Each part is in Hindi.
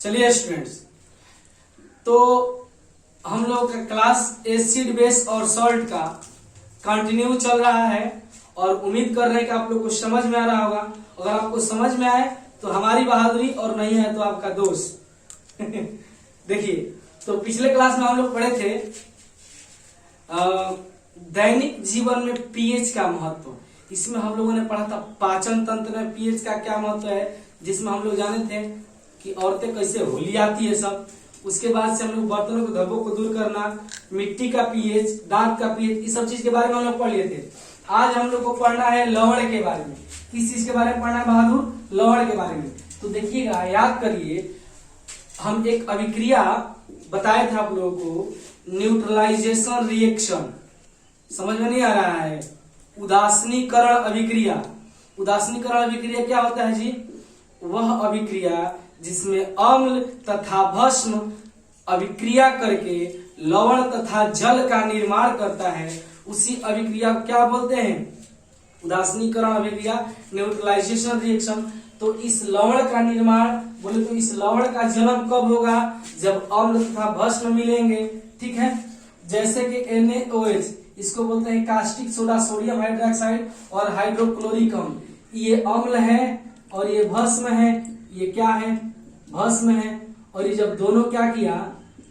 चलिए स्टूडेंट्स, तो हम लोग का क्लास एसिड बेस और सॉल्ट का कंटिन्यू चल रहा है और उम्मीद कर रहे हैं कि आप लोग को समझ में आ रहा होगा। अगर आपको समझ में आए तो हमारी बहादुरी और नहीं है तो आपका दोष। देखिए, तो पिछले क्लास में हम लोग पढ़े थे दैनिक जीवन में पीएच का महत्व। इसमें हम लोगों ने पढ़ा था पाचन तंत्र में पीएच का क्या महत्व है, जिसमें हम लोग जाने थे कि औरतें कैसे होली आती है सब। उसके बाद से हम लोग बर्तनों के धब्बों को दूर करना, मिट्टी का पीएच, दांत का पीएच, इस सब चीज के बारे में हम लोग पढ़ लिए थे। आज हम लोग को पढ़ना है लवण के बारे में। किस चीज के बारे में पढ़ना है बहादुर? लवण के बारे में। तो देखिएगा, याद करिए, हम एक अभिक्रिया बताए थे आप लोगों को, न्यूट्रलाइजेशन रिएक्शन। समझ में नहीं आ रहा है? उदासीनीकरण अभिक्रिया। उदासीनीकरण अभिक्रिया क्या होता है जी? वह अभिक्रिया जिसमें अम्ल तथा भस्म अभिक्रिया करके लवण तथा जल का निर्माण करता है, उसी अभिक्रिया को क्या बोलते हैं? उदासीनीकरण अभिक्रिया, न्यूट्रलाइजेशन रिएक्शन। तो इस लवण का निर्माण बोले तो इस लवण का जन्म कब होगा? जब अम्ल तथा भस्म मिलेंगे। ठीक है, जैसे कि NaOH, इसको बोलते हैं कास्टिक सोडा, सोडियम हाइड्रोक्साइड और हाइड्रोक्लोरिक अम्ल। ये अम्ल है और ये भस्म है। ये क्या है? भस्म है। और ये जब दोनों क्या किया,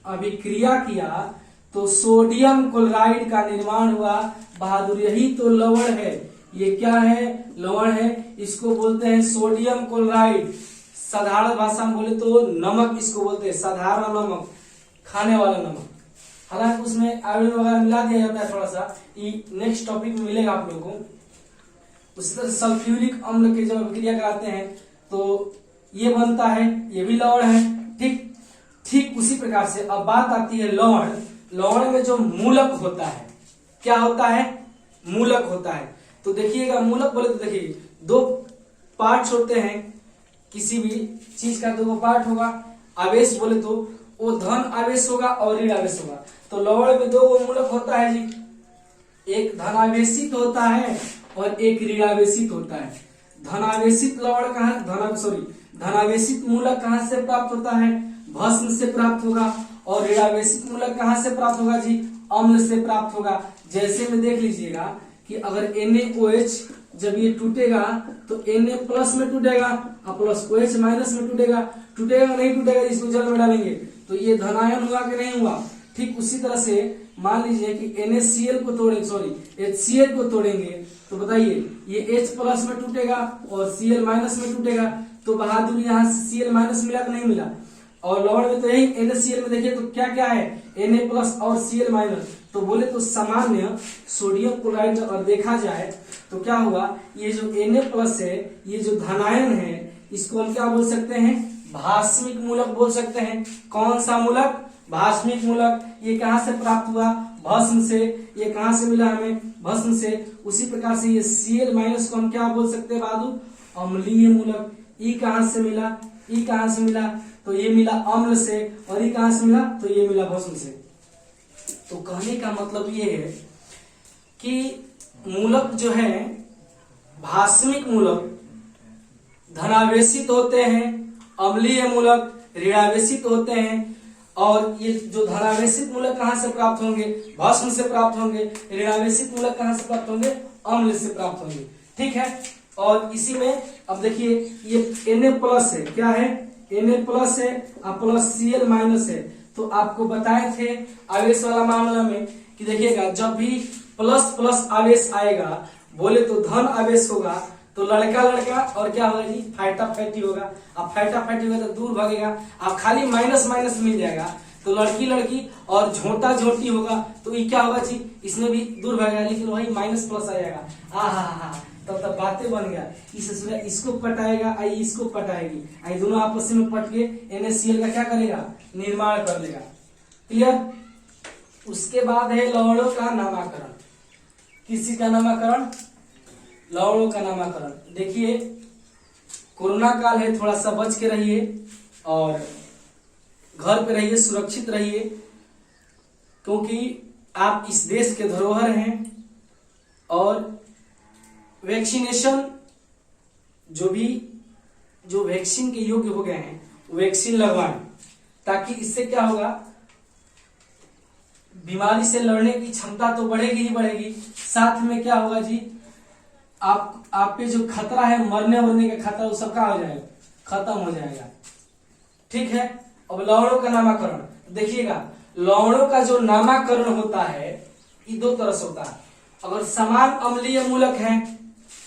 अभिक्रिया किया, तो सोडियम क्लोराइड का निर्माण हुआ। बहादुर, यही तो लवण है। ये क्या है? लवण है। इसको बोलते हैं सोडियम क्लोराइड। साधारण भाषा में बोले तो नमक इसको बोलते हैं, साधारण नमक, खाने वाला नमक। हालांकि उसमें आयोडीन वगैरह मिला दिया जाता है थोड़ा सा, ये नेक्स्ट टॉपिक में मिलेगा आप लोगों को। उसी तरह सल्फ्यूरिक अम्ल की जब अभिक्रिया कराते हैं तो ये बनता है, ये भी लवण है। ठीक उसी प्रकार से अब बात आती है लवण। लवण में जो मूलक होता है, क्या होता है? मूलक होता है। तो देखिएगा, मूलक बोले तो देखिए, दो पार्ट्स होते हैं, किसी भी चीज का दो पार्ट होगा। आवेश बोले तो वो धन आवेश होगा और ऋण आवेश होगा। तो लवण में दो मूलक होता है जी, एक धनावेशित होता है और एक ऋणावेशित होता है। धनावेशित लवण कहाँ, धनावेशित मूलक कहाँ से प्राप्त होता है? भस्म से प्राप्त होगा। और ऋणावेशित मूलक कहाँ से प्राप्त होगा जी? अम्ल से प्राप्त होगा। जैसे में देख लीजिएगा कि अगर NaOH जब ये टूटेगा तो Na प्लस में टूटेगा और प्लस OH माइनस में टूटेगा। टूटेगा नहीं टूटेगा, इसको जल में डालेंगे तो ये धनायन हुआ कि नहीं हुआ? ठीक उसी तरह से मान लीजिए कि NaCl को HCl को तोड़ेंगे तो बताइए, ये H प्लस में टूटेगा और Cl माइनस में टूटेगा। तो बहादुर, यहाँ से Cl माइनस मिला कि नहीं मिला? और लवण में तो यही NaCl में देखिए तो क्या क्या है? Na प्लस और Cl माइनस। तो बोले तो सामान्य सोडियम क्लोराइड अगर देखा जाए तो क्या हुआ, ये जो Na प्लस है, ये जो धनायन है, इसको हम क्या बोल सकते हैं? भास्मिक मूलक बोल सकते हैं। कौन सा मूलक? भास्मिक मूलक। ये कहाँ से प्राप्त हुआ? भस्म से। ये कहाँ से मिला हमें? भस्म से। उसी प्रकार से ये Cl माइनस को हम क्या बोल सकते हैं बहादुर? अम्लीय मूलक। ई कहाँ से मिला? ई कहाँ से मिला? तो ये मिला अम्ल से। और ये कहाँ से मिला? तो ये मिला भस्म से। तो कहने का मतलब ये है कि मूलक जो है, भास्मिक मूलक धनावेशित होते हैं, अम्लीय मूलक ऋणावेशित होते हैं। और ये जो धनावेशित मूलक कहाँ से प्राप्त होंगे? भस्म से प्राप्त होंगे। ऋणावेशित मूलक कहाँ से प्राप्त होंगे? अम्ल से प्राप्त होंगे। ठीक है, और इसी में अब देखिए, ये Na प्लस है, क्या है? Na प्लस है और प्लस Cl माइनस है। तो आपको बताए थे आवेश वाला मामला में कि देखिएगा, जब भी प्लस प्लस आवेश आएगा बोले तो धन आवेश होगा, तो लड़का लड़का और क्या होगा जी? फाइटा फैटी होगा। अब फाइटा फैटी होगा तो दूर भागेगा। अब खाली माइनस माइनस मिल जाएगा तो लड़की लड़की और झोंटा झोंटी होगा, तो ये क्या होगा जी? इसमें भी दूर भागेगा, लेकिन वही माइनस प्लस आ जाएगा। हा, तब बातें बन गया। इसको पटाएगा, आई इसको पटाएगी, आई दोनों आपस में पट के NaCl का क्या करेगा? निर्माण कर लेगा। क्लियर? उसके बाद है लवणों का नामकरण। किसी का नामकरण? लवणों का नामकरण। देखिए, कोरोना काल है, थोड़ा सा बच के रहिए और घर पे रहिए, सुरक्षित रहिए, क्योंकि आप इस देश के धरोहर हैं। और वैक्सीनेशन जो वैक्सीन के योग्य हो गए हैं वैक्सीन लगवाएं, ताकि इससे क्या होगा, बीमारी से लड़ने की क्षमता तो बढ़ेगी ही बढ़ेगी, साथ में क्या होगा जी, आप पे जो खतरा है मरने वरने का खतरा, वो सब का हो जाएगा, खत्म हो जाएगा। ठीक है। अब लवणों का नामाकरण देखिएगा, लवणों का जो नामाकरण होता है ये दो तरह से होता है। अगर समान अम्लीय मूलक है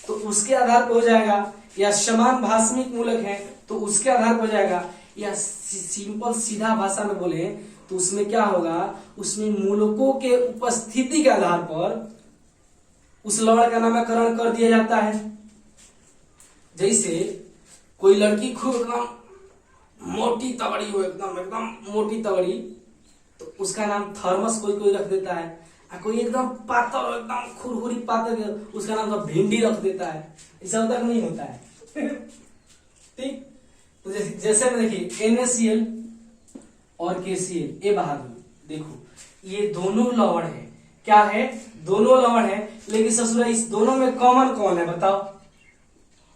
तो उसके आधार पर हो जाएगा, या समान भास्मिक मूलक है तो उसके आधार पर हो जाएगा, या सिंपल सीधा भाषा में बोले तो उसमें क्या होगा, उसमें मूलकों के उपस्थिति के आधार पर उस लवण का नामकरण कर दिया जाता है। जैसे कोई लड़की खूब एकदम मोटी तगड़ी हो, एकदम एकदम मोटी तगड़ी, तो उसका नाम थर्मस कोई कोई रख देता है, और कोई एकदम पातर एकदम खुरखुरी पातर, उसका नाम तो भिंडी रख देता है। ऐसा तक नहीं होता है। ठीक। तो जैसे में देखिए NaCl और KCl, ये बाहर देखो, ये दोनों लवण है, क्या है, दोनों लवण है, लेकिन ससुरा इस दोनों में कॉमन कौन है बताओ,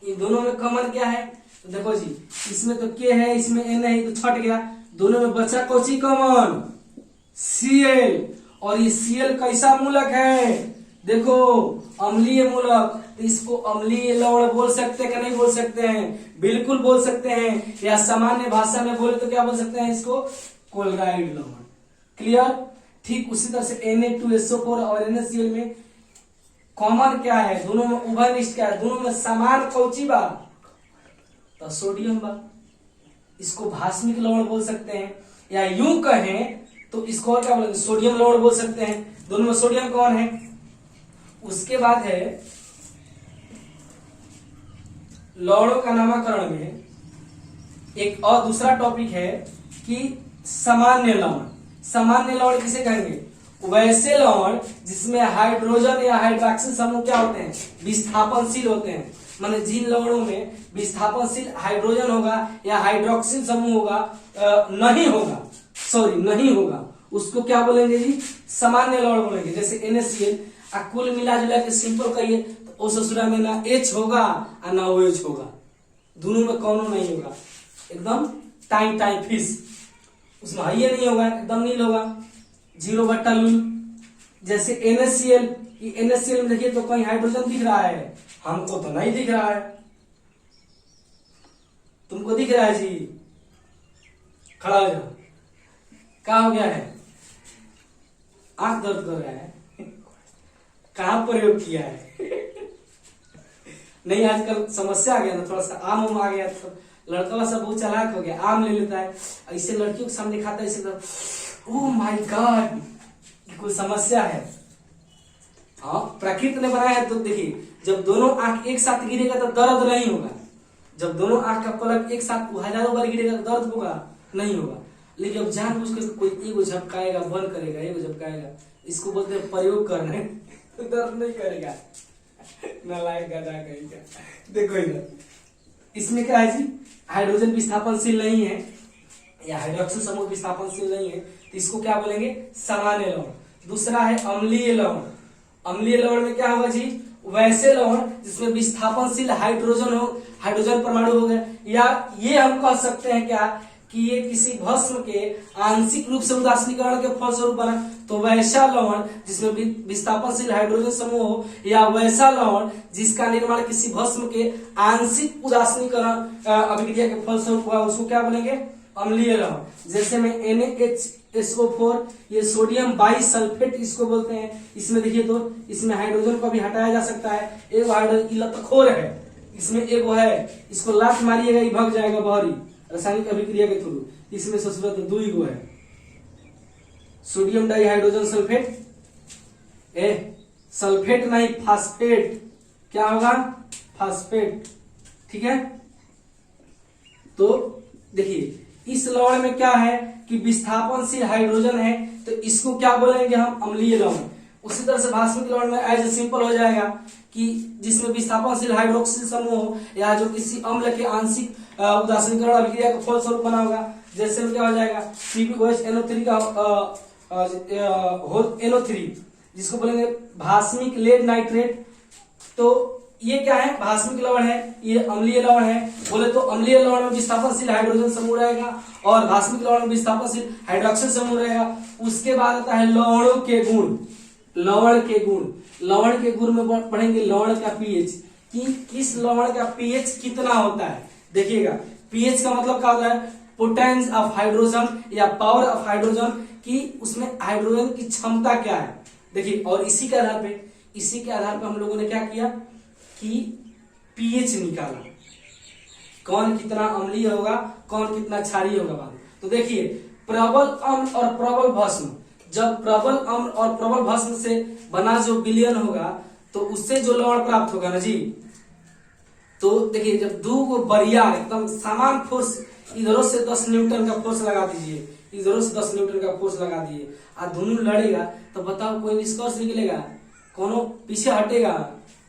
ये दोनों में कॉमन क्या है, तो देखो जी, इसमें तो K है, इसमें N है, तो छट गया, दोनों में बचा कौची कॉमन, Cl, और ये Cl कैसा मूलक है, देखो अम्लीय मूलक, तो इसको अम्लीय लवण बोल सकते हैं कि नहीं बोल सकते हैं, बिल्कुल बोल सकते हैं, या सामान्य भाषा में बोले तो क्या बोल सकते हैं इसको, क्लोराइड लवण। क्लियर। ठीक उसी तरह से Na2SO4 और NaCl में कॉमन क्या है, दोनों में उभयनिष्ठ क्या है, दोनों में समान कौची बा, तो सोडियम बा, इसको भास्मिक लवण बोल सकते हैं, या यूं कहें तो इसको और क्या बोलेंगे, सोडियम लवण बोल सकते हैं, दोनों में सोडियम कौन है। उसके बाद है लवणों का नामकरण में एक और दूसरा टॉपिक है कि सामान्य लवण। सामान्य लवण किसे कहेंगे, वैसे लवण जिसमें हाइड्रोजन या हाइड्रोक्सिल समूह क्या होते हैं, विस्थापनशील होते हैं, माने जिन लवणों में विस्थापनशील हाइड्रोजन होगा या हाइड्रोक्सिल समूह होगा, नहीं होगा, उसको क्या बोलेंगे जी, सामान्य लवण बोलेंगे। जैसे NaCl, कुल मिला जुला के सिंपल कहिए तो उस ससुरा में ना H होगा और ना OH होगा, दोनों में कौनो नहीं होगा, एकदम टाइम फिश, उसमें ये नहीं होगा, एकदम नील होगा, 0/लूल। जैसे NaCl, ये NaCl में देखिए तो कहीं हाइड्रोजन दिख रहा है, हमको तो नहीं दिख रहा है, तुमको दिख रहा है जी, खड़ा हो जाओ, क्या हो गया है, आंख दर्द कर रहा है, कहां प्रयोग किया है। नहीं आजकल समस्या आ गया ना, थोड़ा सा आम आ गया, तो लड़का सब बहुत चालाक हो गया, आम ले लेता है, ऐसे लड़कियों के सामने खाता है, ऐसे ओह माय गॉड, कोई समस्या है। हाँ, प्रकृति ने बनाया है, तो देखिए जब दोनों आंख एक साथ गिरेगा तो दर्द नहीं होगा, जब दोनों आंख का पलक एक साथ हजारों बार गिरेगा तो दर्द होगा नहीं होगा। लेकिन अब जानबूझकर कोई एगो झपकाएगा, बंद करेगा, एगो झपकाएगा, इसको बोलते हैं प्रयोग करना, तो दर्द नहीं करेगा, नालायक गधा कहेगा। देखो इधर, इसमें क्या है जी, हाइड्रोजन विस्थापनशील नहीं है या हाइड्रोक्सिल समूह विस्थापनशील नहीं है, तो इसको क्या बोलेंगे, सामान्य लवण। दूसरा है अम्लीय लवण। अम्लीय लवण में क्या होगा जी, वैसे लवण जिसमें विस्थापनशील हाइड्रोजन हो, हाइड्रोजन परमाणु हो गए, या ये हम कह सकते हैं क्या कि ये किसी भस्म के आंशिक रूप से उदासीनीकरण के फलस्वरूप बना, तो वैसा लवण जिसमें विस्थापनशील हाइड्रोजन समूह हो, या वैसा लवण जिसका निर्माण किसी भस्म के आंशिक उदासीनीकरण अभिक्रिया के फलस्वरूप हुआ, उसको क्या बोलेंगे, अम्लीय लवण। जैसे में NaHSO4, ये सोडियम बाइसल्फेट इसको बोलते हैं। इसमें देखिए तो इसमें हाइड्रोजन को भी हटाया जा सकता है, एक हाइड्रोजन लतखोर है, इसमें एक है, इसको लात मारिएगा ये भाग जाएगा बाहरी रासायनिक अभिक्रिया के थ्रू, इसमें ससुरत 2 है, सोडियम डाइहाइड्रोजन सल्फेट, सल्फेट नहीं फास्फेट, क्या होगा, फास्फेट। ठीक है, तो देखिए इस लवण में क्या है कि विस्थापनशील हाइड्रोजन है, तो इसको क्या बोलेंगे हम, अम्लीय लवण। उसी तरह से भास्मिक लवण में एज सिंपल हो जाएगा कि जिसमें विस्थापनशील हाइड्रोक्सिल समूह हो, या जो किसी अम्ल के आंशिक उदासीनीकरण अभिक्रिया का फलस्वरूप बना होगा। जैसे में क्या हो जाएगा, CpOH का NO3, जिसको बोलेंगे भास्मिक लेड नाइट्रेट। तो ये क्या है, भास्मिक लवण है, ये अम्लीय लवण है। बोले तो अम्लीय लवण में विस्थापनशील हाइड्रोजन समूह रहेगा और भास्मिक लवण में विस्थापनशील हाइड्रोक्सिल समूह रहेगा। उसके बाद आता है लवणों के गुण, लवण के गुण, लवण के गुण में पढ़ेंगे लवण का पीएच, कि किस लवण का पीएच कितना होता है। देखिएगा पीएच का मतलब क्या होता है, पोटेंस ऑफ हाइड्रोजन या पावर ऑफ हाइड्रोजन, कि उसमें हाइड्रोजन की क्षमता क्या है। देखिए और इसी के आधार पे हम लोगों ने क्या किया कि पीएच निकाला, कौन कितना अम्लीय होगा, कौन कितना क्षारीय होगा बाद में। तो देखिए प्रबल अम्ल और प्रबल भस्म, जब प्रबल अम्ल और प्रबल भस्म से बना जो विलयन होगा तो उससे जो लवण प्राप्त होगा ना जी, तो देखिए जब दो को बरियार एकदम समान फोर्स, इधरों से 10 न्यूटन का फोर्स लगा दीजिए, इधरों से 10 न्यूटन का फोर्स लगा दिए, और दोनों लड़ेगा तो बताओ कोई निष्कर्ष निकलेगा, कोनो पीछे हटेगा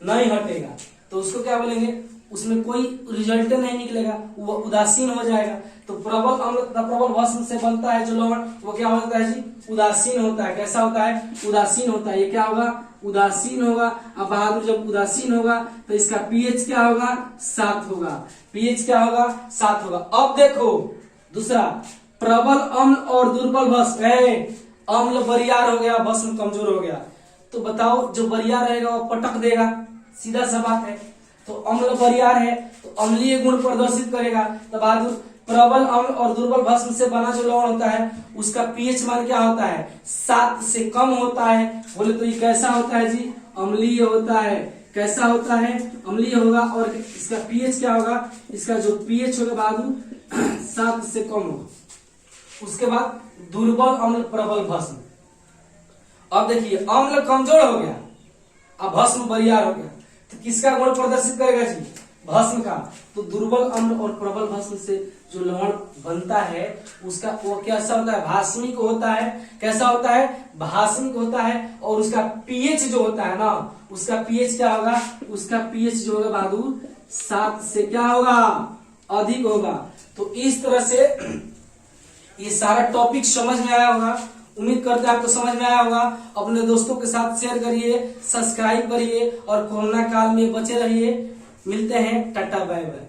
नहीं हटेगा, तो उसको क्या बोलेंगे, उसमें कोई रिजल्ट नहीं निकलेगा, वो उदासीन हो जाएगा। तो प्रबल अम्ल तथा प्रबल भस्म से बनता है जो लवण वो क्या होता है जी, उदासीन होता है। कैसा होता है, उदासीन होता है। ये क्या होगा, उदासीन होगा। अब बहादुर जब उदासीन होगा तो इसका पीएच क्या होगा, 7 होगा। पीएच क्या होगा, 7 होगा। अब देखो दूसरा, प्रबल अम्ल और दुर्बल भस्म, अम्ल बरियार हो गया, भस्म कमजोर हो गया, तो बताओ जो बरियार रहेगा वो पटक देगा, सीधा सा बात है। तो अम्ल बरियार है तो अम्लीय गुण प्रदर्शित करेगा। तो बहादुर प्रबल अम्ल और दुर्बल भस्म से बना जो लवण होता है उसका पीएच मान क्या होता है, 7 से कम होता है। बोले तो ये कैसा होता है जी, अम्लीय होता है। कैसा होता है, अम्लीय होगा। और इसका पीएच क्या होगा, इसका जो पीएच होगा बहादुर 7 से कम होगा। उसके बाद दुर्बल अम्ल प्रबल भस्म। अब देखिए अम्ल कमजोर हो गया, अब भस्म बरियार हो गया, तो किसका गुण प्रदर्शित करेगा जी, भस्म का। तो दुर्बल अम्ल और प्रबल भस्म से जो लवण बनता है उसका वो कैसा होता है, भास्मिक होता है। कैसा होता है, भास्मिक होता है। और उसका पीएच जो होता है ना, उसका पीएच क्या होगा, उसका पीएच जो होगा बहादुर 7 से क्या होगा, अधिक होगा। तो इस तरह से ये सारा टॉपिक समझ में आया होगा। उम्मीद करते हैं आपको समझ में आया होगा। अपने दोस्तों के साथ शेयर करिए, सब्सक्राइब करिए और कोरोना काल में बचे रहिए। मिलते हैं, टाटा बाय बाय।